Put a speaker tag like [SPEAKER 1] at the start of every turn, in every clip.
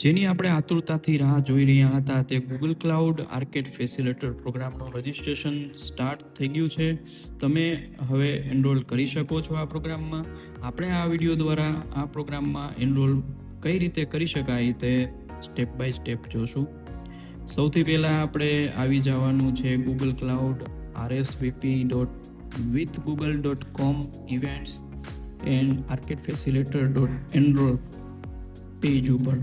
[SPEAKER 1] જેની આપણે આતુરતાથી રાહ જોઈ રહ્યા હતા તે ગૂગલ ક્લાઉડ આર્કેડ ફેસિલિટેટર પ્રોગ્રામનું રજિસ્ટ્રેશન સ્ટાર્ટ થઈ ગયું છે. તમે હવે એનરોલ કરી શકો છો આ પ્રોગ્રામમાં. આપણે આ વિડીયો દ્વારા આ પ્રોગ્રામમાં એનરોલ કઈ રીતે કરી શકાય તે સ્ટેપ બાય સ્ટેપ જોશું. સૌથી પહેલાં આપણે આવી જવાનું છે Google cloud rsvp.withgoogle.com events and arcade ફેસિલિટેટર.enroll પેજ ઉપર.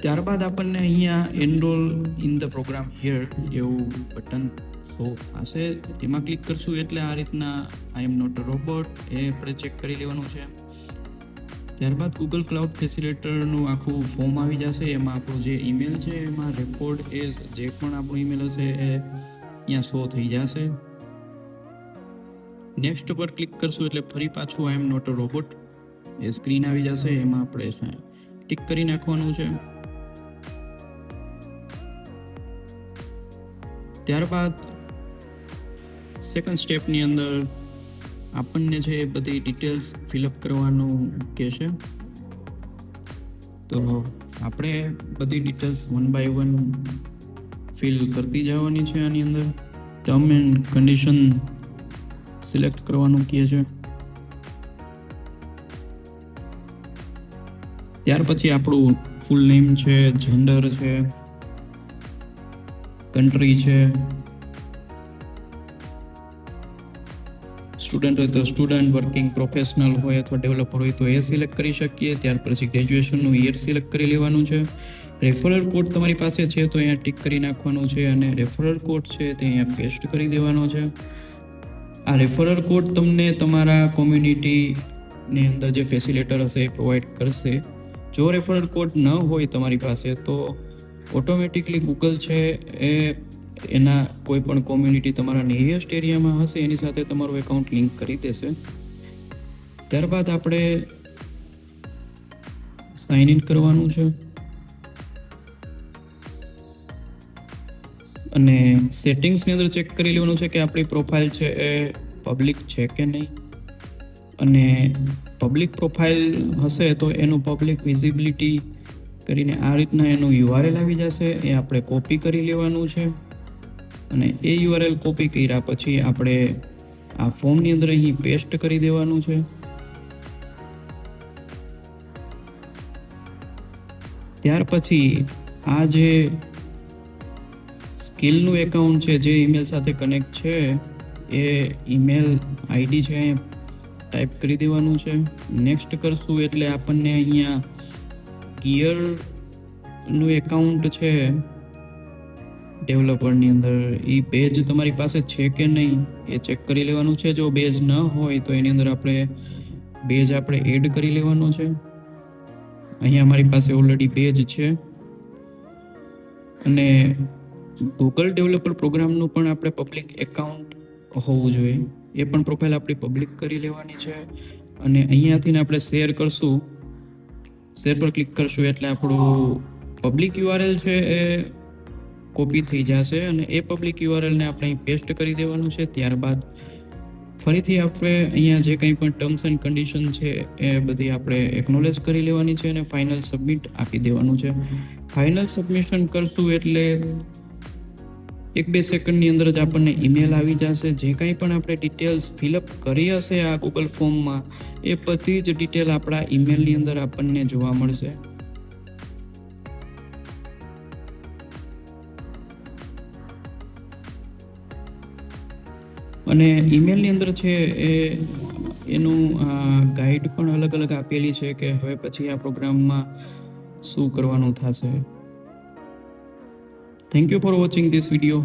[SPEAKER 1] ત્યારબાદ આપણને અહીંયા enroll in the program here એવું બટન શો થશે. તેમાં ક્લિક કરશું એટલે આ રીતના આઈ એમ નોટ અ રોબોટ એ આપણે ચેક કરી લેવાનું છે. ત્યારબાદ ગૂગલ ક્લાઉડ ફેસિલિટેટરનું આખું ફોર્મ આવી જશે. એમાં આપણું જે ઈમેલ છે એમાં રેકોર્ડ એઝ જે પણ આપણું ઈમેલ હશે એ અહીંયા શો થઈ જશે. નેક્સ્ટ પર ક્લિક કરશું એટલે ફરી પાછું I am not a robot એ સ્ક્રીન આવી જશે. એમાં આપણે ટિક કરી નાખવાનું છે. ત્યારબાદ સેકન્ડ સ્ટેપની અંદર આપણને છે એ બધી ડિટેલ્સ ફિલઅપ કરવાનું કહેશે. તો આપણે બધી details one by one fill કરતી જવાની છે. આની અંદર ટર્મ એન્ડ કન્ડિશન સિલેક્ટ કરવાનું કહે છે. ત્યાર પછી આપણું ફૂલ નેમ છે, જેન્ડર છે, કન્ટ્રી છે, સ્ટુડન્ટ હોય તો સ્ટુડન્ટ, વર્કિંગ પ્રોફેશનલ હોય અથવા ડેવલપર હોય તો એ સિલેક્ટ કરી શકીએ. ત્યાર પછી ગ્રેજ્યુએશનનું યર સિલેક્ટ કરી લેવાનું છે. રેફરલ કોડ તમારી પાસે છે તો અહીંયા ટિક કરી નાખવાનું છે અને રેફરલ કોડ છે તે અહીંયા પેસ્ટ કરી દેવાનો છે. આ રેફરલ કોડ તમને તમારા કોમ્યુનિટીની અંદર જે ફેસિલિટેટર હશે એ પ્રોવાઈડ કરશે. જો રેફરલ કોડ ન હોય તમારી પાસે તો ઓટોમેટિકલી ગૂગલ છે એ એના કોઈ પણ કોમ્યુનિટી તમારા નિયરેસ્ટ એરિયામાં હશે એની સાથે તમારું એકાઉન્ટ લિંક કરી દેશે. ત્યારબાદ આપણે સાઇન ઇન કરવાનું છે અને સેટિંગ્સની અંદર ચેક કરી લેવાનું છે કે આપણી પ્રોફાઇલ છે એ પબ્લિક છે કે નહીં. અને પબ્લિક પ્રોફાઇલ હશે તો એનું પબ્લિક વિઝિબિલિટી કરીને આ રીતના એનું યુઆરએલ આવી જશે. એ આપણે કોપી કરી લેવાનું છે અને એ યુઆરએલ કોપી કર્યા પછી આપણે આ ફોર્મની અંદર અહીં પેસ્ટ કરી દેવાનું છે. ત્યાર પછી આ જે સ્કિલનું એકાઉન્ટ છે જે ઈમેલ સાથે કનેક્ટ છે એ ઈમેલ આઈડી છે ટાઈપ કરી દેવાનું છે. નેક્સ્ટ કરશું એટલે આપણને અહીંયા ગિયરનું એકાઉન્ટ છે ડેવલપરની અંદર એ બેજ તમારી પાસે છે કે નહીં એ ચેક કરી લેવાનું છે. જો બેજ ન હોય તો એની અંદર આપણે બેજ એડ કરી લેવાનો છે. અહીંયા અમારી પાસે ઓલરેડી બેજ છે. અને ગૂગલ ડેવલપર પ્રોગ્રામનું પણ આપણે પબ્લિક એકાઉન્ટ હોવું જોઈએ. એ પણ પ્રોફાઇલ આપણી પબ્લિક કરી લેવાની છે. અને અહીંયાથી આપણે શેર કરશું, શેર પર ક્લિક કરશું એટલે આપણું પબ્લિક યુઆરએલ છે એ કોપી થઈ જશે અને એ પબ્લિક યુઆરએલને આપણે અહીં પેસ્ટ કરી દેવાનું છે. ત્યારબાદ ફરીથી આપણે અહીંયા જે કંઈ પણ ટર્મ્સ એન્ડ કન્ડિશન છે એ બધી આપણે એકનોલેજ કરી લેવાની છે અને ફાઇનલ સબમિટ આપી દેવાનું છે. ફાઇનલ સબમિશન કરશું એટલે 1-2 સેકન્ડની અંદર જ આપણને ઈમેલ આવી જશે. જે કંઈ પણ આપણે ડિટેલ્સ ફિલઅપ કરી હશે આ ગૂગલ ફોર્મમાં એ બધી જ ડિટેલ આપણા ઈમેલની અંદર આપણને જોવા મળશે. અને ઈમેલની અંદર છે એનું ગાઈડ પણ અલગ અલગ આપેલી છે કે હવે પછી આ પ્રોગ્રામમાં શું કરવાનું થશે. Thank you for watching this video.